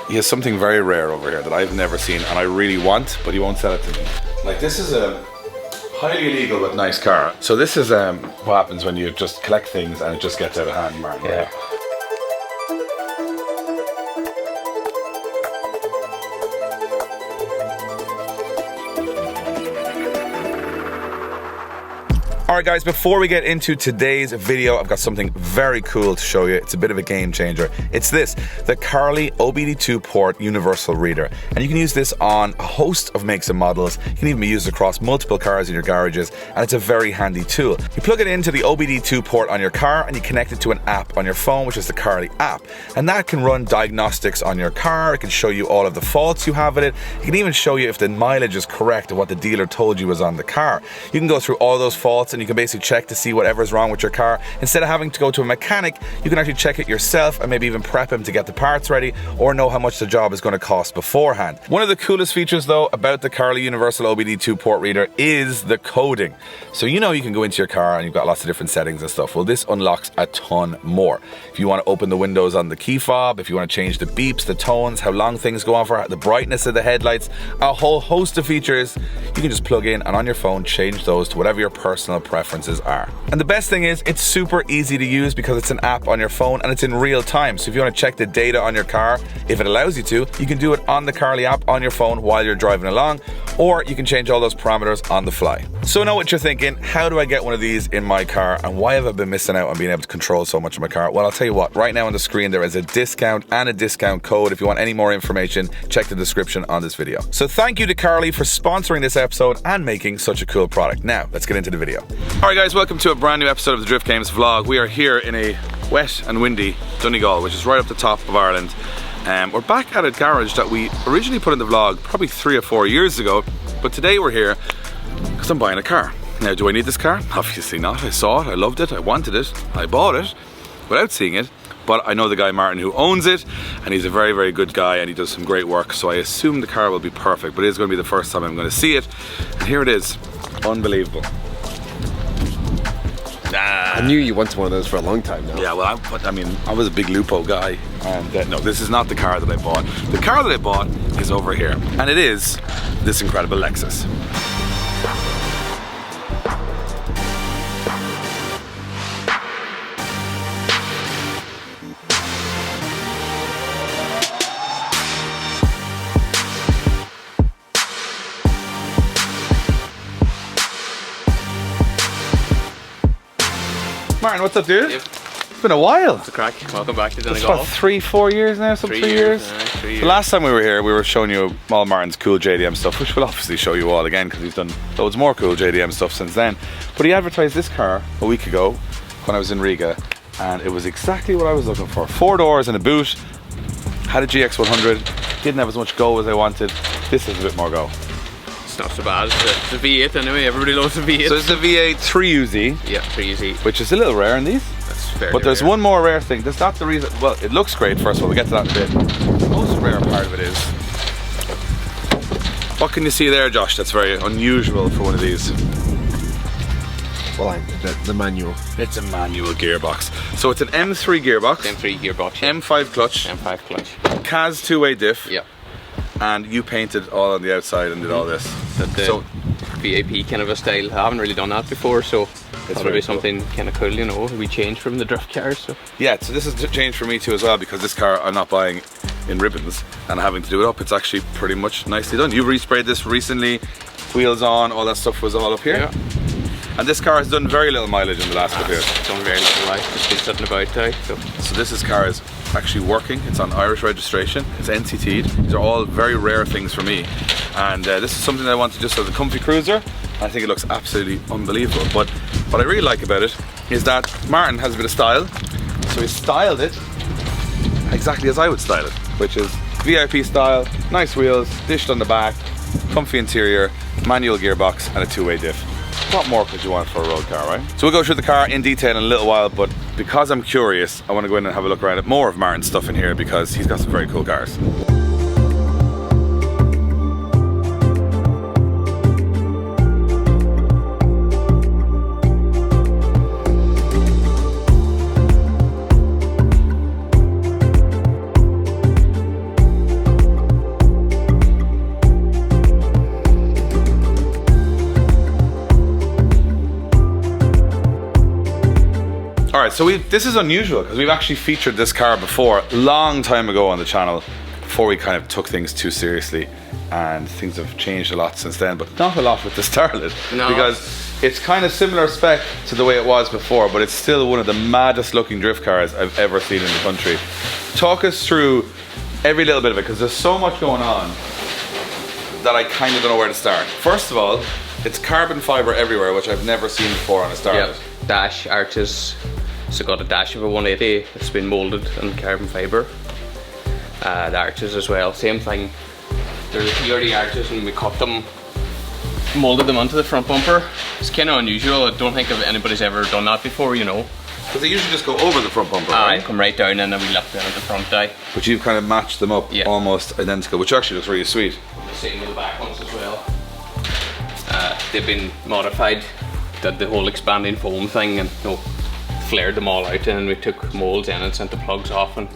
he has something very rare over here that I've never seen and I really want, but he won't sell it to me. Like, this is a highly illegal but nice car. So this is what happens when you just collect things and it just gets out of hand, Martin. Yeah. Alright guys, before we get into today's video, I've got something very cool to show you. It's a bit of a game changer. It's this, the Carly OBD2 port universal reader. And you can use this on a host of makes and models. You can even be used across multiple cars in your garages, and it's a very handy tool. You plug it into the OBD2 port on your car and you connect it to an app on your phone, which is the Carly app. And that can run diagnostics on your car. It can show you all of the faults you have in it. It can even show you if the mileage is correct and what the dealer told you was on the car. You can go through all those faults and you can basically check to see whatever's wrong with your car. Instead of having to go to a mechanic, you can actually check it yourself and maybe even prep him to get the parts ready or know how much the job is going to cost beforehand. One of the coolest features though about the Carly Universal OBD2 port reader is the coding. So you know you can go into your car and you've got lots of different settings and stuff. Well, this unlocks a ton more. If you want to open the windows on the key fob, if you want to change the beeps, the tones, how long things go on for, the brightness of the headlights, a whole host of features, you can just plug in and on your phone change those to whatever your personal preferences are. And the best thing is it's super easy to use because it's an app on your phone and it's in real time. So if you want to check the data on your car, if it allows you to, you can do it on the Carly app on your phone while you're driving along, or you can change all those parameters on the fly. So I know what you're thinking, how do I get one of these in my car and why have I been missing out on being able to control so much of my car? Well, I'll tell you what, right now on the screen there is a discount and a discount code. If you want any more information, check the description on this video. So thank you to Carly for sponsoring this episode and making such a cool product. Now, let's get into the video. Alright guys, welcome to a brand new episode of the Drift Games vlog. We are here in a wet and windy Donegal, which is right up the top of Ireland. We're back at a garage that we originally put in the vlog probably 3 or 4 years ago, but today we're here because I'm buying a car. Now, do I need this car? Obviously not. I saw it, I loved it, I wanted it, I bought it without seeing it, but I know the guy Martin who owns it, and he's a very, very good guy and he does some great work, so I assume the car will be perfect, but it is going to be the first time I'm going to see it, and here it is. Unbelievable. I knew you wanted one of those for a long time now. Yeah, well, I was a big Lupo guy, and no, this is not the car that I bought. The car that I bought is over here, and it is this incredible Lexus. Martin, what's up, dude? Yep. It's been a while. It's a crack. Welcome back to It's Donegal. what, 3-4 years now? 3 years? 3 years. The last time we were here, we were showing you all Martin's cool JDM stuff, which we'll obviously show you all again because he's done loads more cool JDM stuff since then. But he advertised this car a week ago when I was in Riga, and it was exactly what I was looking for. 4 doors and a boot, had a GX100, didn't have as much go as I wanted. This has a bit more go. It's not so bad. It's a V8 anyway. Everybody loves a V8. So it's a V8 3UZ. Yeah, 3UZ. Which is a little rare in these. That's fairly But there's rare. one more rare thing. That's not the reason. Well, it looks great, first of all. We'll get to that in a bit. The most rare part of it is, what can you see there, Josh, that's very unusual for one of these? Well, the manual. It's a manual gearbox. So it's an M3 gearbox. M3 gearbox. Yeah. M5 clutch. M5 clutch. CAS two-way diff. Yeah. And you painted all on the outside and did all this. So VIP kind of a style. I haven't really done that before, so it's very be cool. something kind of cool, you know. We changed from the drift cars, so. Yeah, so this has changed for me too as well, because this car I'm not buying in ribbons and having to do it up. It's actually pretty much nicely done. You resprayed this recently, wheels on, all that stuff was all up here. Yeah. And this car has done very little mileage in the last couple of years. It's done very little life. Just been sitting about out, so. So this car is actually working. It's on Irish registration. It's NCT'd. These are all very rare things for me. And this is something that I want to just as a comfy cruiser. I think it looks absolutely unbelievable. But what I really like about it is that Martin has a bit of style. So he styled it exactly as I would style it, which is VIP style, nice wheels, dished on the back, comfy interior, manual gearbox, and a two-way diff. What more could you want for a road car, right? So we'll go through the car in detail in a little while, but because I'm curious, I want to go in and have a look around at more of Martin's stuff in here because he's got some very cool cars. so this is unusual because we've actually featured this car before, long time ago on the channel, before we kind of took things too seriously, and things have changed a lot since then, but not a lot with the Starlet. No. Because it's kind of similar spec to the way it was before, but it's still one of the maddest looking drift cars I've ever seen in the country. Talk us through every little bit of it, because there's so much going on that I kind of don't know where to start. First of all, it's carbon fiber everywhere, which I've never seen before on a Starlet. Yep. Dash arches. So got a dash of a 180. It's been molded in carbon fiber. The arches as well, same thing. They're the PRD arches, and we cut them, molded them onto the front bumper. It's kind of unusual. I don't think anybody's ever done that before, you know. Because they usually just go over the front bumper, right? Come right down and then we lift down at the front die. But you've kind of matched them up, yeah, almost identical, which actually looks really sweet. The same with the back ones as well. They've been modified, did the whole expanding foam thing, and flared them all out, and we took molds in and sent the plugs off, and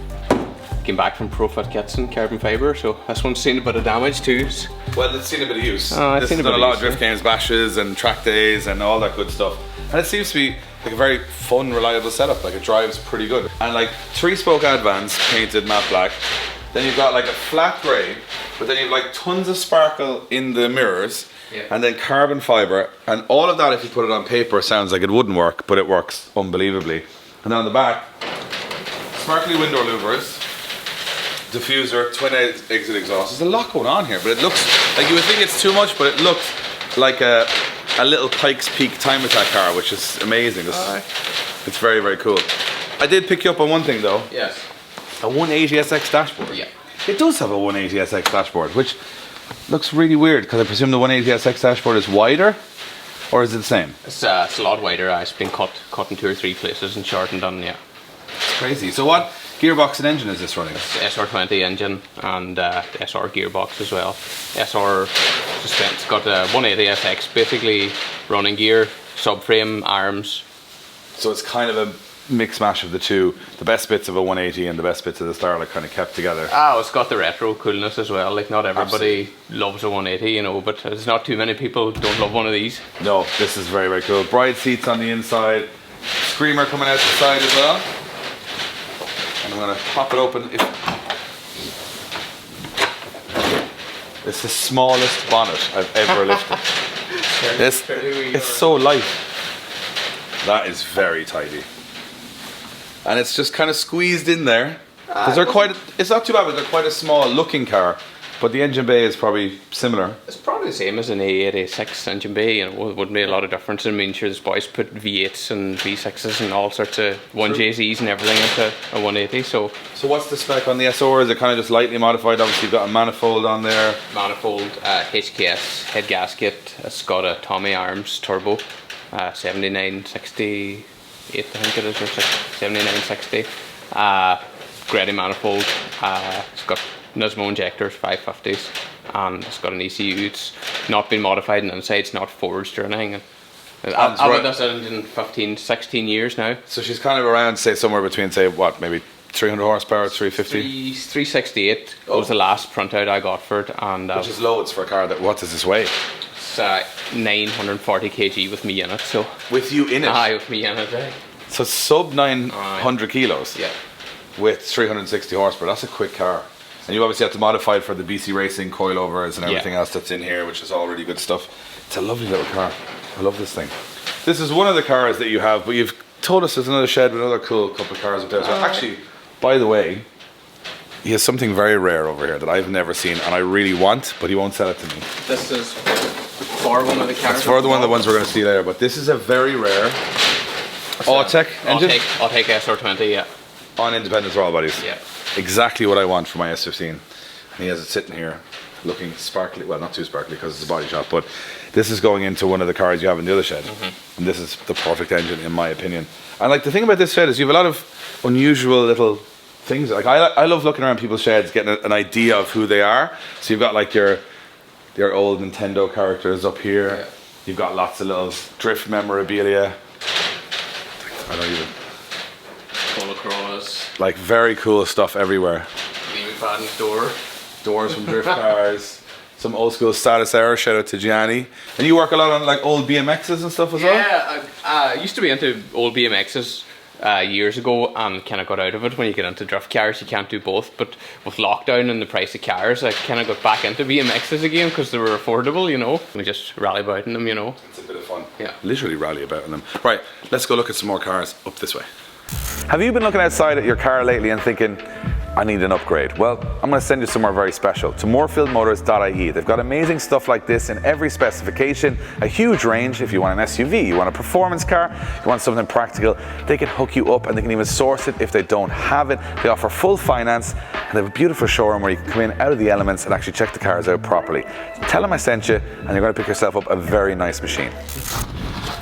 came back from Profit kits and carbon fiber. So this one's seen a bit of damage too. Well, it's seen a bit of use. This has done a lot of drift games, bashes, and track days, and all that good stuff. And it seems to be like a very fun, reliable setup. Like, it drives pretty good. And like 3-spoke Advance painted matte black. Then you've got like a flat grey, but then you've like tons of sparkle in the mirrors. Yeah. And then carbon fiber, and all of that, if you put it on paper, sounds like it wouldn't work, but it works unbelievably. And then on the back, sparkly window louvers, diffuser, twin exit exhaust. There's a lot going on here, but it looks like, you would think it's too much, but it looks like a little Pikes Peak time attack car, which is amazing. It's very, very cool. I did pick you up on one thing though. Yes. A 180SX dashboard. Yeah. It does have a 180SX dashboard, which looks really weird, because I presume the 180SX dashboard is wider, or is it the same? It's a lot wider. It's been cut in 2 or 3 places and shortened on, yeah. It's crazy. So what gearbox and engine is this running? It's SR20 engine and SR gearbox as well. SR suspense. It's got a 180SX, basically running gear, subframe, arms. So it's kind of a mix mash of the two. The best bits of a 180 and the best bits of the Starlet kind of kept together. It's got the retro coolness as well. Like, not everybody loves a 180, you know, but there's not too many people who don't love one of these. No, this is very, very cool. Bride seats on the inside. Screamer coming out the side as well. And I'm going to pop it open. It's the smallest bonnet I've ever lifted. It's so light. That is very tidy. And it's just kind of squeezed in there. Because it's not too bad, but they're quite a small looking car. But the engine bay is probably similar. It's probably the same as an A8, A6 engine bay, you know, it wouldn't make a lot of difference. I mean, sure, this boys put V8s and V6s and all sorts of 1JZs and everything into a 180, so what's the spec on the SR? Is it kind of just lightly modified? Obviously you've got a manifold on there. Manifold, HKS, head gasket, it's got a Tommy Arms turbo, 7968 I think it is, or 7960. Grady manifold, it's got Nismo injectors, 550s, and it's got an ECU. It's not been modified on the inside, it's not forged or anything. I've had this engine 15, 16 years now. So she's kind of around, say, somewhere between, say, what, maybe 300 horsepower, 350? 368 was the last printout I got for it. And which is loads for a car that, what does this weigh? It's 940 kg with me in it, so. With you in it? Aye, with me in it, right. So sub 900 kilos? Yeah. With 360 horsepower, that's a quick car. And you obviously have to modify it for the BC Racing coilovers and everything else that's in here, which is all really good stuff. It's a lovely little car. I love this thing. This is one of the cars that you have, but you've told us there's another shed with another cool couple of cars up there. So actually, by the way, he has something very rare over here that I've never seen and I really want, but he won't sell it to me. This is for one of the cars. It's for one of the ones we're going to see later, but this is a very rare Autech engine. Autech SR20, yeah. On independent throttle bodies. Yeah. Exactly what I want for my S15. And he has it sitting here looking sparkly. Well, not too sparkly because it's a body shop, but this is going into one of the cars you have in the other shed. And this is the perfect engine in my opinion. And like, the thing about this shed is you have a lot of unusual little things. Like, I love looking around people's sheds, getting an idea of who they are. So you've got like your old Nintendo characters up here. Yeah. You've got lots of little drift memorabilia. I don't even. Polocross. Like, very cool stuff everywhere. Leave pad and door. Doors from drift cars. Some old school status error. Shout out to Gianni. And you work a lot on like old BMXs and stuff as well? Yeah, I used to be into old BMXs. years ago and kind of got out of it. When you get into drift cars, you can't do both. But with lockdown and the price of cars, I kind of got back into BMXs again because they were affordable, you know. We just rally about in them, you know. It's a bit of fun. Yeah. Literally rally about in them. Right, let's go look at some more cars up this way. Have you been looking outside at your car lately and thinking, I need an upgrade? Well, I'm going to send you somewhere very special, to moorfieldmotors.ie. They've got amazing stuff like this in every specification, a huge range. If you want an SUV, you want a performance car, you want something practical, they can hook you up and they can even source it if they don't have it. They offer full finance and they have a beautiful showroom where you can come in out of the elements and actually check the cars out properly. Tell them I sent you and you're going to pick yourself up a very nice machine.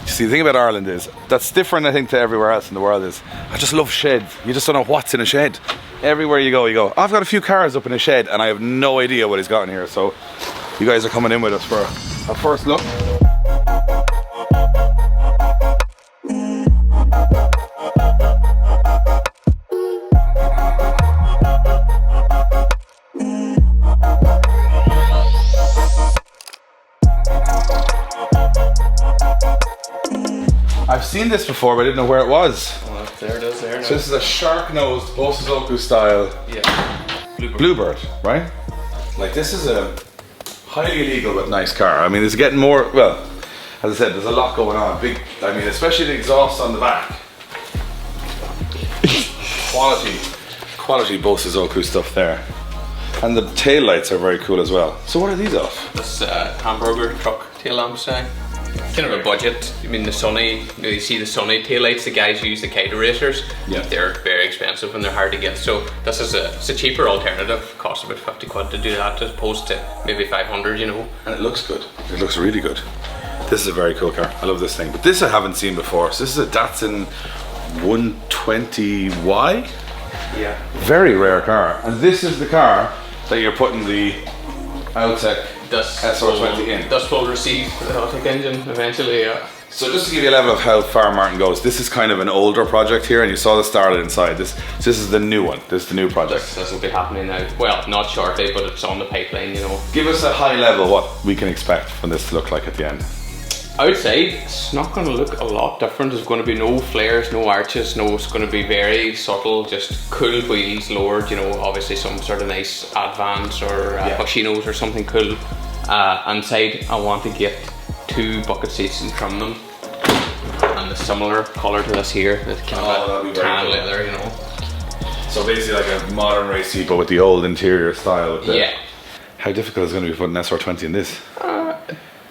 See, the thing about Ireland is, that's different I think to everywhere else in the world is, I just love sheds. You just don't know what's in a shed. Everywhere you go, I've got a few cars up in a shed and I have no idea what he's got in here. So you guys are coming in with us for a first look. I've seen this before, but I didn't know where it was. Well, there it is, there now. So this is a shark-nosed Bosuzoku style Bluebird, right? Like, this is a highly illegal but nice car. I mean, it's getting more, well, as I said, there's a lot going on. Big, I mean, especially the exhaust on the back. Quality Bosuzoku stuff there. And the tail lights are very cool as well. So what are these of? This hamburger truck tail lamps, kind of a budget. I mean, the Sunny, you see the Sunny taillights, the guys use the Kite Racers. Yeah. They're very expensive and they're hard to get. So this is it's a cheaper alternative. Costs about 50 quid to do that as opposed to maybe 500, you know. And it looks good. It looks really good. This is a very cool car. I love this thing. But this I haven't seen before. So this is a Datsun 120Y. Yeah. Very rare car. And this is the car that you're putting the Altec SR20 in. This will receive the Altec engine eventually, yeah. So just to give you a level of how far Martin goes, this is kind of an older project here, and you saw the Starlet inside. This is the new one. This is the new project. This will be happening now. Well, not shortly, but it's on the pipeline, you know. Give us a high level what we can expect from this to look like at the end. I would say it's not going to look a lot different. There's going to be no flares, no arches, it's going to be very subtle, just cool wheels lowered, you know, obviously some sort of nice Advance or Hoshinos or something cool. Inside I want to get 2 bucket seats in from them and a similar colour to this here, the kind of tan cool leather, you know. So basically like a modern race seat but with the old interior style with the, yeah. How difficult is it going to be putting SR20 in this?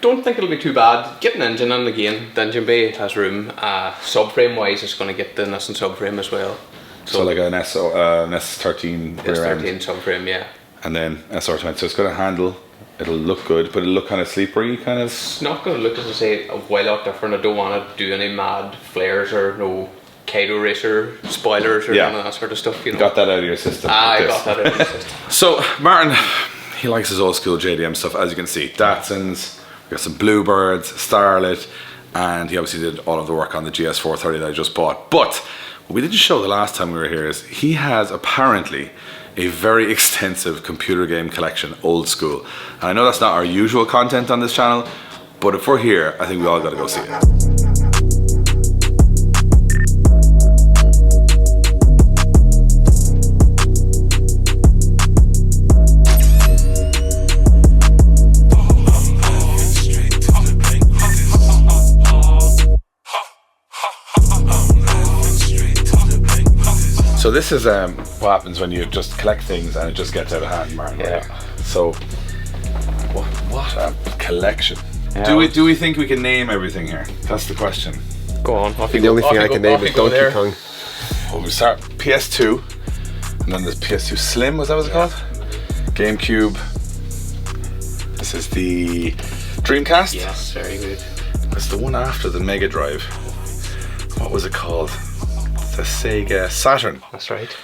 Don't think it'll be too bad. Get an engine in again, the engine bay has room. Subframe wise it's going to get the Nissan subframe as well. So like an S13 rear end. S13 subframe, yeah. And then SR20, so it's going to handle, it'll look good, but it'll look kind of sleepery, kind of. It's not going to look, as I say, a whole lot different. I don't want to do any mad flares or no Kaido Racer spoilers or none of that sort of stuff, you know. Got that out of your system. I got that out of your system. So Martin, he likes his old school JDM stuff, as you can see. Datsuns, we got some Bluebirds, Starlet, and he obviously did all of the work on the GS430 that I just bought. But what we didn't show the last time we were here is he has apparently a very extensive computer game collection, old school. And I know that's not our usual content on this channel, but if we're here, I think we all gotta go see it. So this is what happens when you just collect things and it just gets out of hand, Martin. Yeah. Right? So what a collection. Yeah. Do we think we can name everything here? That's the question. Go on. I think the only thing I can name is Donkey Kong. Well, we start PS2, and then there's PS2 Slim. Was that what it's called? GameCube. This is the Dreamcast. Yes, very good. It's the one after the Mega Drive. What was it called? The Sega Saturn. That's right.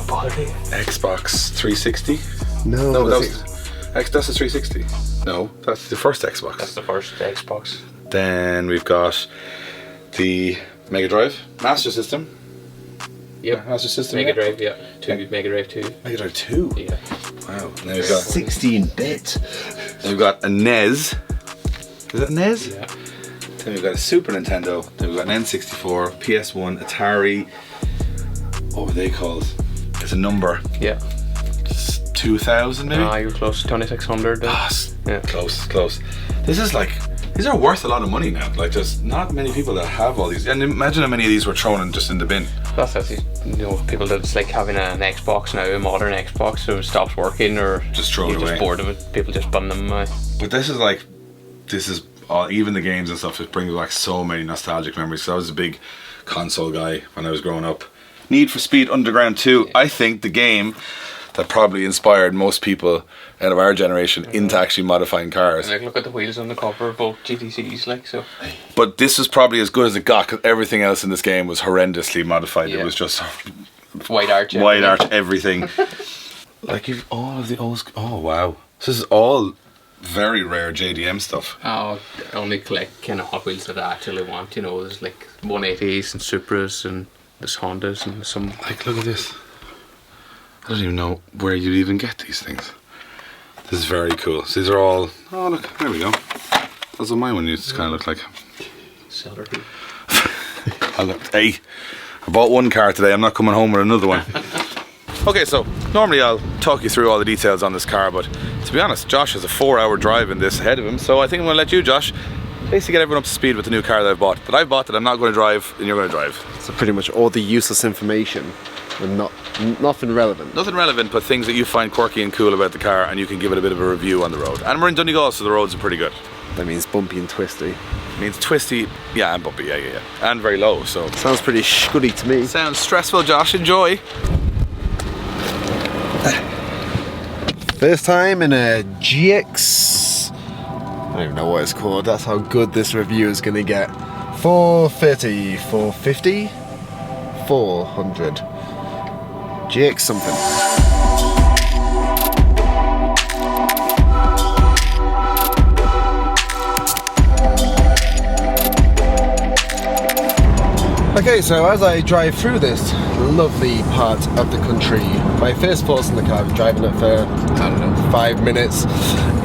Quality. Xbox 360. No, that's the 360. No, that's the first Xbox. That's the first Xbox. Then we've got the Mega Drive, Master System. Yep. Master System. Mega Drive, yeah. Mega Drive 2. Mega Drive 2. Yeah. Wow. And then we've got 16-bit. Then we've got a NES. Is it a NES? Yeah. Then we've got a Super Nintendo. Then we've got an N64, PS1, Atari. What were they called? It's a number. Yeah. 2000 maybe? You're close, 2600. Yeah. Close. This is like, these are worth a lot of money now. Like, there's not many people that have all these. And imagine how many of these were thrown in just in the bin. That's it. You know, people that it's like having an Xbox now, a modern Xbox, so it stops working or just throw it away. Just bored of it. People just bun them away. But this is all, even the games and stuff, it brings back so many nostalgic memories. So I was a big console guy when I was growing up. Need for Speed Underground 2, I think the game that probably inspired most people out of our generation into actually modifying cars. Like, look at the wheels on the cover of both GTCs, like, so. But this was probably as good as it got, because everything else in this game was horrendously modified. Yeah. It was just white arch everything. Like, you've all of the old, oh wow. This is all very rare JDM stuff. Oh, only collect kind of Hot Wheels that I actually want, you know. There's like 180s and Supras and there's Hondas and some. Like, look at this. I don't even know where you'd even get these things. This is very cool. So these are all, oh look, there we go. That's what my one used to kind of look like. Celery. Hey, I bought one car today, I'm not coming home with another one. Okay, so normally I'll talk you through all the details on this car, but to be honest, Josh has a 4-hour drive in this ahead of him, so I think I'm going to let you, Josh, basically get everyone up to speed with the new car that I've bought. That I've bought that I'm not going to drive, and you're going to drive. So pretty much all the useless information and nothing relevant. Nothing relevant, but things that you find quirky and cool about the car, and you can give it a bit of a review on the road. And we're in Donegal, so the roads are pretty good. That means bumpy and twisty. It means twisty, yeah, and bumpy, yeah. And very low, so. Sounds pretty shguddy to me. Sounds stressful, Josh, enjoy. First time in a GX, I don't even know what it's called, that's how good this review is going to get. 430, 450, 400. GX something. Okay, so as I drive through this lovely part of the country, my first thoughts in the car, I've been driving it for, I don't know, 5 minutes,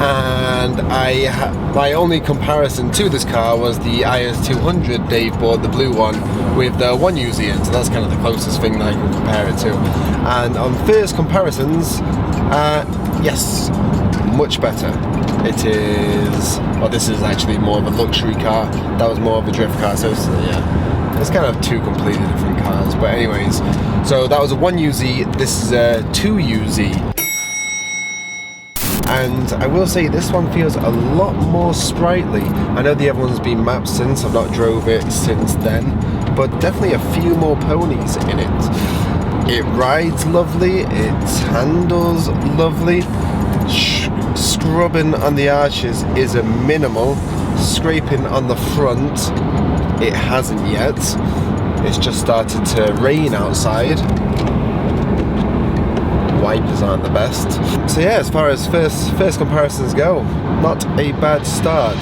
and my only comparison to this car was the IS200 Dave bought, the blue one, with the 1UZ in, so that's kind of the closest thing that I can compare it to. And on first comparisons, yes, much better. It is, well, this is actually more of a luxury car, that was more of a drift car, so yeah. It's kind of two completely different cars, but anyways, so that was a 1UZ, this is a 2UZ. And I will say this one feels a lot more sprightly. I know the other one's been mapped since, I've not drove it since then, but definitely a few more ponies in it. It rides lovely, it handles lovely, scrubbing on the arches is a minimal, scraping on the front, it hasn't yet. It's just started to rain outside. Wipers aren't the best. So yeah, as far as first comparisons go, not a bad start.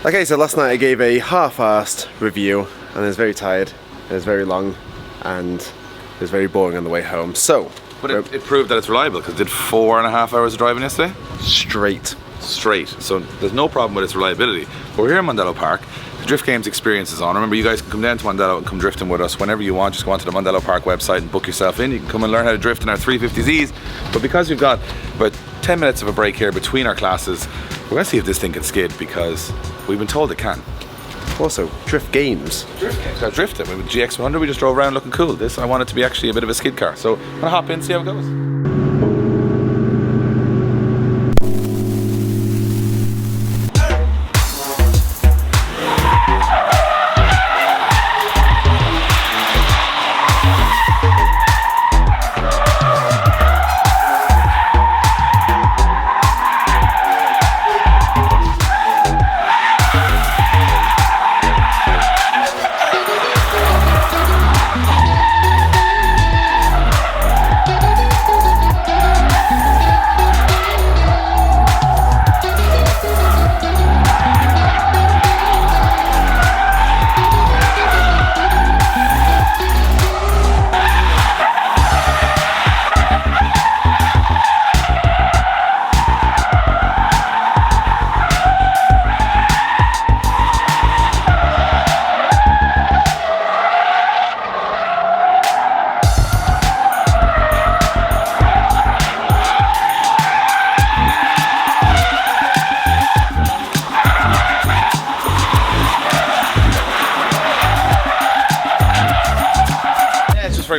Okay, so last night I gave a half-assed review and I was very tired, it was very long, and it was very boring on the way home. So, but it proved that it's reliable, because it did 4.5 hours of driving yesterday? Straight. So there's no problem with its reliability. But we're here in Mondello Park. The Drift Games experience is on. Remember, you guys can come down to Mondello and come drifting with us whenever you want. Just go onto the Mondello Park website and book yourself in. You can come and learn how to drift in our 350Zs. But because we've got about 10 minutes of a break here between our classes, we're going to see if this thing can skid, because we've been told it can. Also, Drift Games. Drift Games. Got drifted. With GX100, we just drove around looking cool. This, I want it to be actually a bit of a skid car. So I'm going to hop in, see how it goes.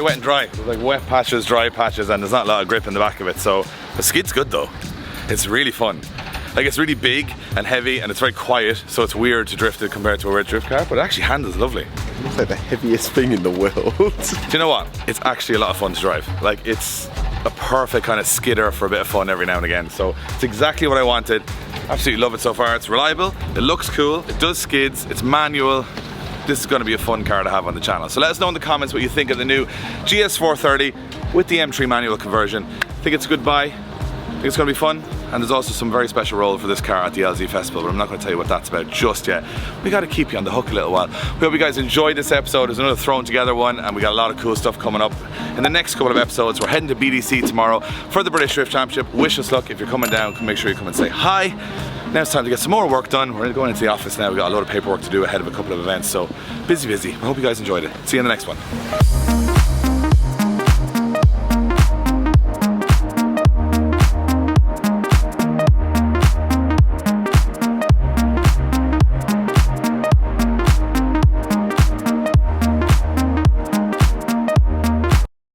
very wet and dry. There's like wet patches, dry patches, and there's not a lot of grip in the back of it. So the skid's good though. It's really fun. Like it's really big and heavy and it's very quiet, so it's weird to drift it compared to a red drift car, but it actually handles lovely. It looks like the heaviest thing in the world. Do you know what? It's actually a lot of fun to drive. Like it's a perfect kind of skidder for a bit of fun every now and again. So it's exactly what I wanted. Absolutely love it so far. It's reliable, it looks cool, it does skids, it's manual. This is going to be a fun car to have on the channel. So let us know in the comments what you think of the new GS430 with the M3 manual conversion. Think it's a good buy? Think it's going to be fun? And there's also some very special role for this car at the LZ Festival, but I'm not going to tell you what that's about just yet. We got to keep you on the hook a little while. We hope you guys enjoyed this episode. There's another thrown together one, and we got a lot of cool stuff coming up in the next couple of episodes. We're heading to BDC tomorrow for the British Drift Championship. Wish us luck. If you're coming down, make sure you come and say hi. Now it's time to get some more work done. We're going into the office now. We've got a lot of paperwork to do ahead of a couple of events, so busy. I hope you guys enjoyed it. See you in the next one.